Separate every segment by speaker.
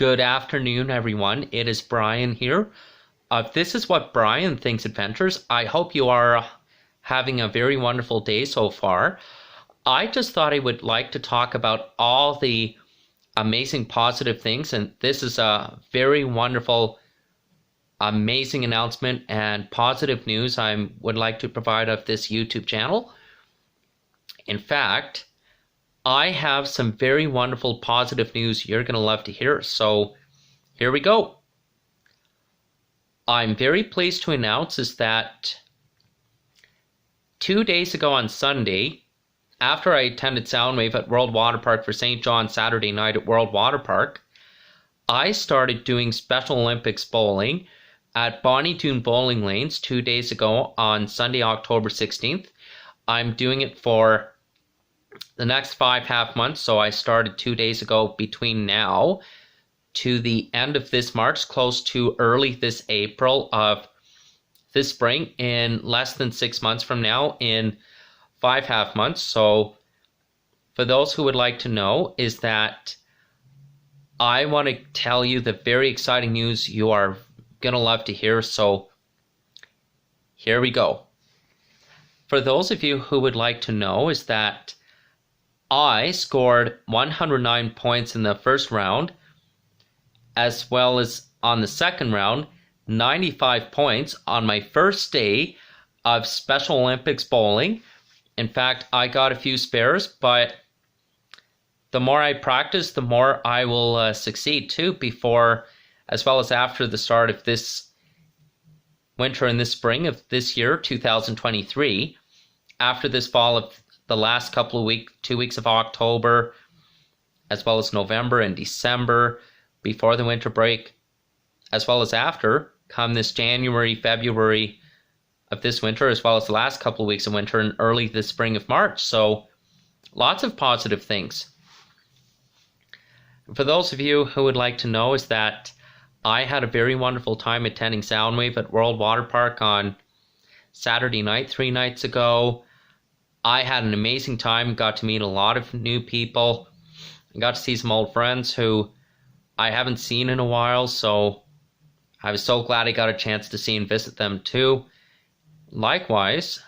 Speaker 1: Good afternoon, everyone. It is Brian here. This is What Brian Thinks Adventures. I hope you are having a very wonderful day so far. I just thought I would like to talk about all the amazing positive things, and this is a very wonderful, amazing announcement and positive news I would like to provide of this YouTube channel. In fact, I have some very wonderful positive news you're going to love to hear, so here we go. I'm very pleased to announce is that 2 days ago on Sunday, after I attended Soundwave at World Water Park for St. John Saturday night at World Water Park, I started doing Special Olympics bowling at Bonnie Doon Bowling Lanes 2 days ago on Sunday, October 16th. I'm doing it for the next 5.5 months, so I started 2 days ago between now to the end of this March, close to early this April of this spring, in less than 6 months from now, in 5.5 months. So for those who would like to know, is that I want to tell you the very exciting news you are going to love to hear, so here we go. For those of you who would like to know, is that I scored 109 points in the first round, as well as on the second round, 95 points on my first day of Special Olympics bowling. In fact, I got a few spares, but the more I practice, the more I will succeed too, before as well as after the start of this winter and this spring of this year, 2023. After this fall of the last couple of weeks, 2 weeks of October, as well as November and December, before the winter break, as well as after, come this January, February of this winter, as well as the last couple of weeks of winter and early this spring of March. So lots of positive things. For those of you who would like to know, is that I had a very wonderful time attending Soundwave at World Water Park on Saturday night, 3 nights ago. I had an amazing time, got to meet a lot of new people, got to see some old friends who I haven't seen in a while, so I was so glad I got a chance to see and visit them too. Likewise,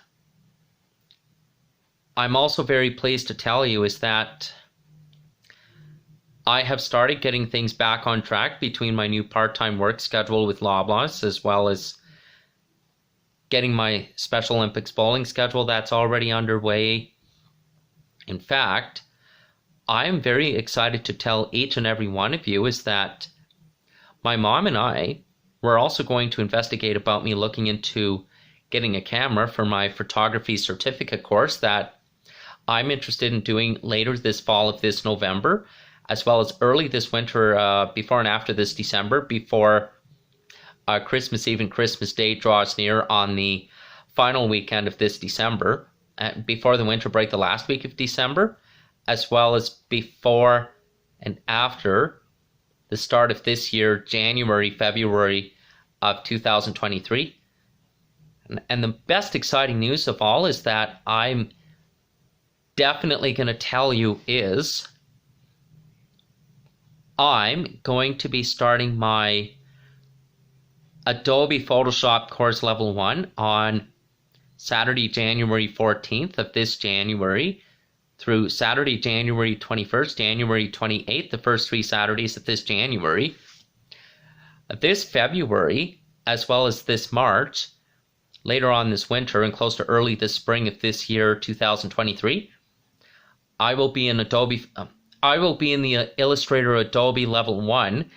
Speaker 1: I'm also very pleased to tell you is that I have started getting things back on track between my new part-time work schedule with Loblaws, as well as getting my Special Olympics bowling schedule that's already underway. In fact, I am very excited to tell each and every one of you is that my mom and I were also going to investigate about me looking into getting a camera for my photography certificate course that I'm interested in doing later this fall of this November, as well as early this winter, before and after this December, before Christmas Eve and Christmas Day draws near on the final weekend of this December, before the winter break the last week of December, as well as before and after the start of this year, January, February of 2023. And the best exciting news of all is that I'm definitely going to tell you is I'm going to be starting my Adobe Photoshop course level 1 on Saturday, January 14th of this January through Saturday, January 21st, January 28th, the first 3 Saturdays of this January. This February, as well as this March, later on this winter and close to early this spring of this year, 2023, I will be in the Illustrator Adobe Level 1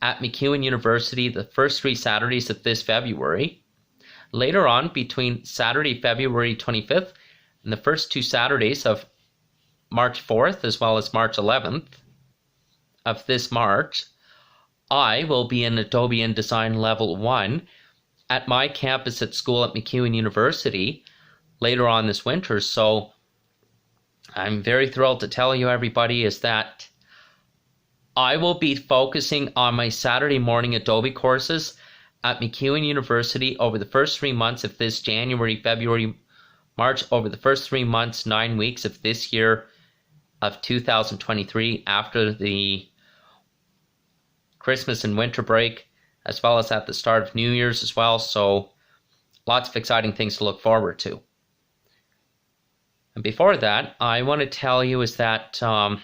Speaker 1: at MacEwan University the first 3 Saturdays of this February. Later on, between Saturday, February 25th and the first 2 Saturdays of March 4th, as well as March 11th of this March, I will be in Adobe InDesign Level 1 at my campus at school at MacEwan University later on this winter. So I'm very thrilled to tell you, everybody, is that I will be focusing on my Saturday morning Adobe courses at MacEwan University over the first 3 months of this January, February, March, over the first 3 months, 9 weeks of this year of 2023, after the Christmas and winter break, as well as at the start of New Year's as well. So lots of exciting things to look forward to. And before that, I want to tell you is that for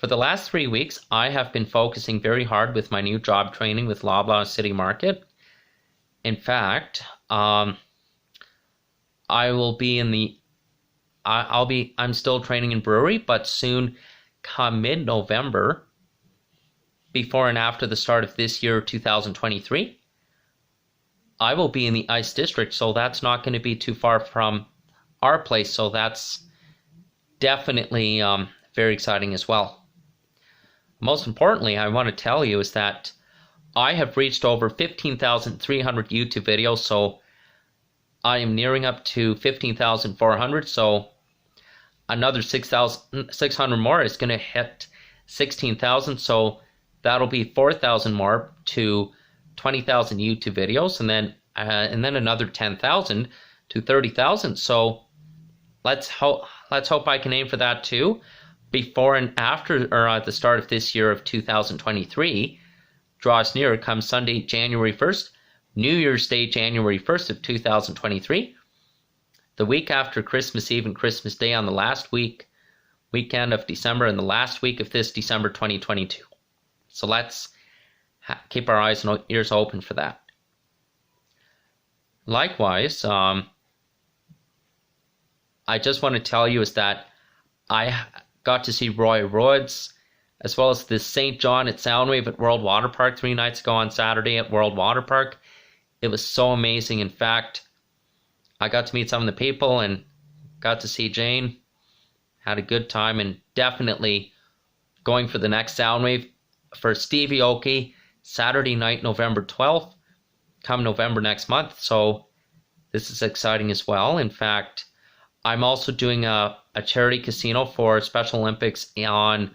Speaker 1: the last 3 weeks, I have been focusing very hard with my new job training with Loblaw City Market. In fact, I'm still training in brewery, but soon come mid-November, before and after the start of this year, 2023, I will be in the Ice District, so that's not going to be too far from our place, so that's definitely very exciting as well. Most importantly, I want to tell you is that I have reached over 15,300 YouTube videos, so I am nearing up to 15,400, so another 6,600 more is going to hit 16,000, so that'll be 4,000 more to 20,000 YouTube videos, and then another 10,000 to 30,000. So let's hope I can aim for that too, before and after, or at the start of this year of 2023 draws near. Come Sunday, January 1st, New Year's Day, January 1st of 2023, the week after Christmas Eve and Christmas Day on the last weekend of December, and the last week of this December 2022. So let's keep our eyes and ears open for that. Likewise, I just want to tell you is that I got to see Roy Rhodes, as well as the St. John at Soundwave at World Water Park 3 nights ago on Saturday at World Water Park. It was so amazing. In fact, I got to meet some of the people and got to see Jane. Had a good time, and definitely going for the next Soundwave for Stevie Aoki, Saturday night, November 12th, come November next month. So this is exciting as well. In fact, I'm also doing a charity casino for Special Olympics on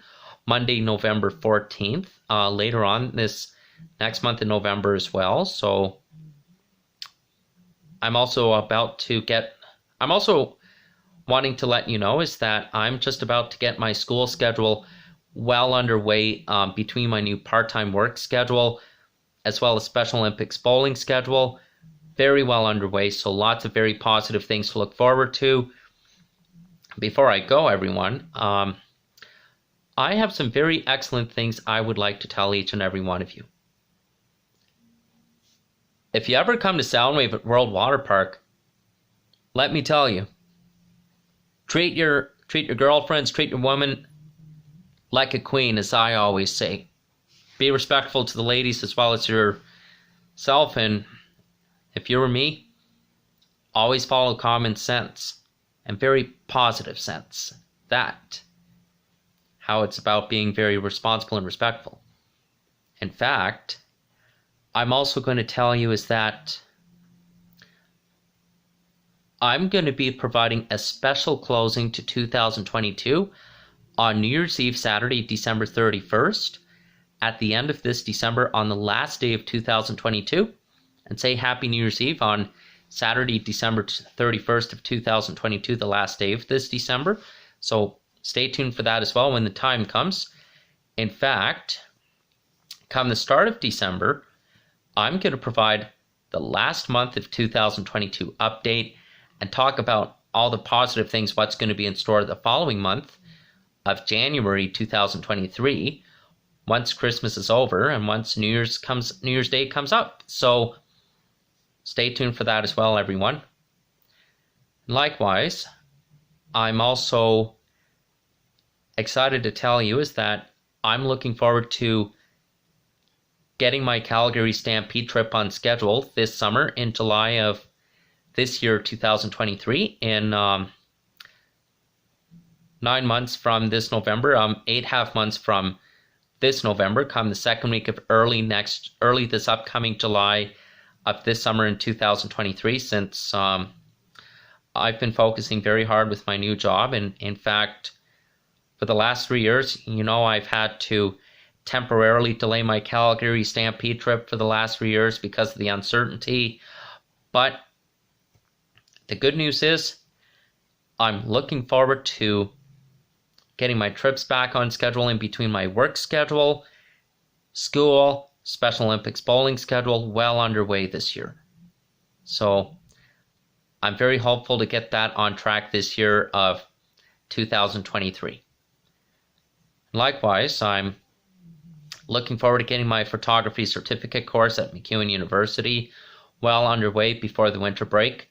Speaker 1: Monday, November 14th, later on this next month in November as well. So I'm also wanting to let you know is that I'm just about to get my school schedule well underway, between my new part-time work schedule as well as Special Olympics bowling schedule. Very well underway, so lots of very positive things to look forward to. Before I go, everyone, I have some very excellent things I would like to tell each and every one of you. If you ever come to Soundwave at World Water Park, let me tell you, treat your girlfriends, treat your woman like a queen, as I always say. Be respectful to the ladies as well as yourself, and if you were me, always follow common sense and very positive sense. That's how it's about being very responsible and respectful. In fact, I'm also going to tell you is that I'm going to be providing a special closing to 2022 on New Year's Eve, Saturday, December 31st, at the end of this December, on the last day of 2022, and say Happy New Year's Eve on Saturday, December 31st of 2022, the last day of this December. So stay tuned for that as well when the time comes. In fact, come the start of December, I'm going to provide the last month of 2022 update and talk about all the positive things, what's going to be in store the following month of January 2023, once Christmas is over and once New Year's Day comes up. So stay tuned for that as well, everyone. Likewise, I'm also excited to tell you is that I'm looking forward to getting my Calgary Stampede trip on schedule this summer in July of this year, 2023, in 9 months from this November, 8.5 months from this November, come the second week of early this upcoming July of this summer in 2023, since I've been focusing very hard with my new job. And in fact, for the last 3 years, I've had to temporarily delay my Calgary Stampede trip for the last 3 years because of the uncertainty. But the good news is I'm looking forward to getting my trips back on schedule in between my work schedule school, Special Olympics bowling schedule well underway this year. So I'm very hopeful to get that on track this year of 2023. Likewise, I'm looking forward to getting my photography certificate course at MacEwan University well underway before the winter break,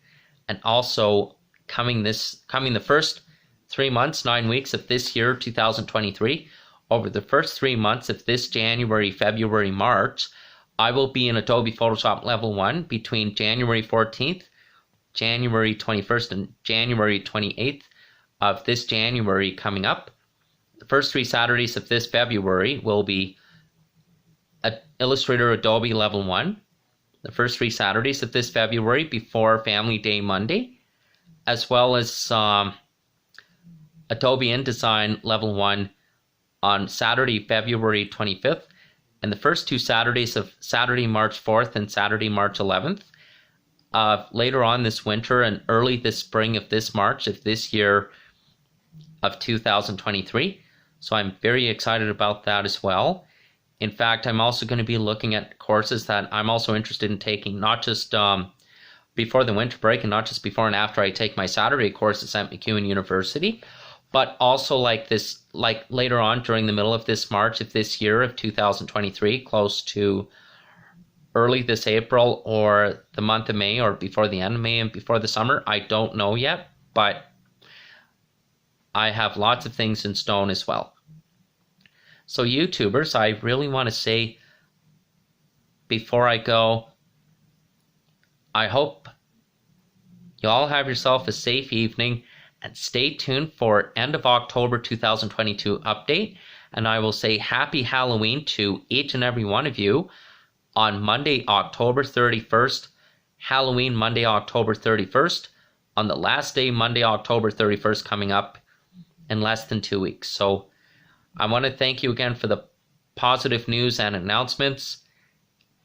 Speaker 1: and also coming the first 3 months, 9 weeks of this year, 2023. Over the first 3 months of this January, February, March, I will be in Adobe Photoshop Level 1 between January 14th, January 21st, and January 28th of this January coming up. The first 3 Saturdays of this February will be Illustrator Adobe Level 1. The first 3 Saturdays of this February before Family Day Monday, as well as Adobe InDesign Level 1 on Saturday, February 25th, and the first 2 Saturdays of Saturday, March 4th and Saturday, March 11th. Later on this winter and early this spring of this March of this year of 2023. So I'm very excited about that as well. In fact, I'm also going to be looking at courses that I'm also interested in taking, not just before the winter break and not just before and after I take my Saturday courses at MacEwan University, but also like later on during the middle of this March of this year of 2023, close to early this April or the month of May or before the end of May and before the summer. I don't know yet, but I have lots of things in stone as well. So YouTubers, I really want to say before I go, I hope you all have yourself a safe evening and stay tuned for end of October 2022 update. And I will say happy Halloween to each and every one of you on Monday, October 31st, Halloween Monday, October 31st, on the last day, Monday, October 31st, coming up in less than 2 weeks. So I want to thank you again for the positive news and announcements.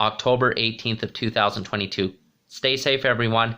Speaker 1: October 18th of 2022. Stay safe, everyone.